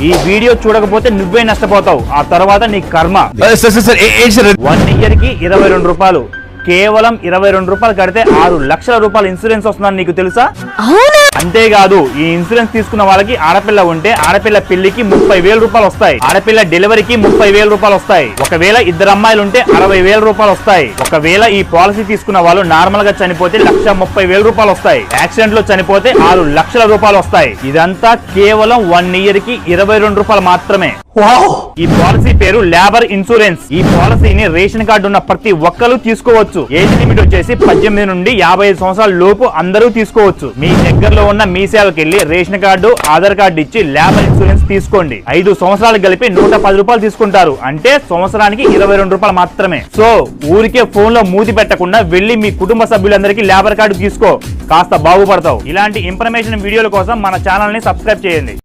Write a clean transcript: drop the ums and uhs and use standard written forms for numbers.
ఈ వీడియో చూడకపోతే నువ్వే నష్టపోతావు, ఆ తర్వాత నీ కర్మ. 1 year కి 22 రూపాయలు, కేవలం 22 రూపాయలు కడితే 6 లక్షల రూపాయల ఇన్సూరెన్స్ వస్తుందని నీకు తెలుసా? అంతేకాదు, ఈ ఇన్సూరెన్స్ తీసుకున్న వాళ్ళకి ఆడపిల్ల ఉంటే ఆడపిల్ల పెళ్లికి 30,000 రూపాయలు వస్తాయి, ఆడపిల్ల డెలివరీకి 30,000 రూపాయలు వస్తాయి, ఒకవేళ 2 అమ్మాయిలు ఉంటే 60,000 రూపాయలు వస్తాయి, ఒకవేళ ఈ పాలసీ తీసుకున్న వాళ్ళు నార్మల్ గా చనిపోతే 1,30,000 రూపాయలు వస్తాయి, యాక్సిడెంట్ లో చనిపోతే 6 లక్షల రూపాయలు వస్తాయి. ఇదంతా కేవలం 1 year కి 22 రూపాయలు మాత్రమే. ఈ పాలసీ పేరు లేబర్ ఇన్సూరెన్స్. ఈ పాలసీని రేషన్ కార్డు ఉన్న ప్రతి ఒక్కరూ తీసుకోవచ్చు. ఏజ్ లిమిట్ వచ్చేసి 18 నుండి 55 సంవత్సరాల లోపు అందరూ తీసుకోవచ్చు. మీ దగ్గరలో ఉన్న మీ సేవకి వెళ్లి రేషన్ కార్డు, ఆధార్ కార్డు ఇచ్చి లేబర్ ఇన్సూరెన్స్ తీసుకోండి. 5 సంవత్సరాలు కలిపి 110 రూపాయలు తీసుకుంటారు, అంటే సంవత్సరానికి 22 రూపాయలు మాత్రమే. సో ఊరికే ఫోన్ లో మూతి పెట్టకుండా వెళ్లి మీ కుటుంబ సభ్యులందరికీ లేబర్ కార్డు తీసుకో, కాస్త బాగుపడతావు. ఇలాంటి ఇన్ఫర్మేషన్ వీడియోల కోసం మన ఛానల్ ని సబ్స్క్రైబ్ చేయండి.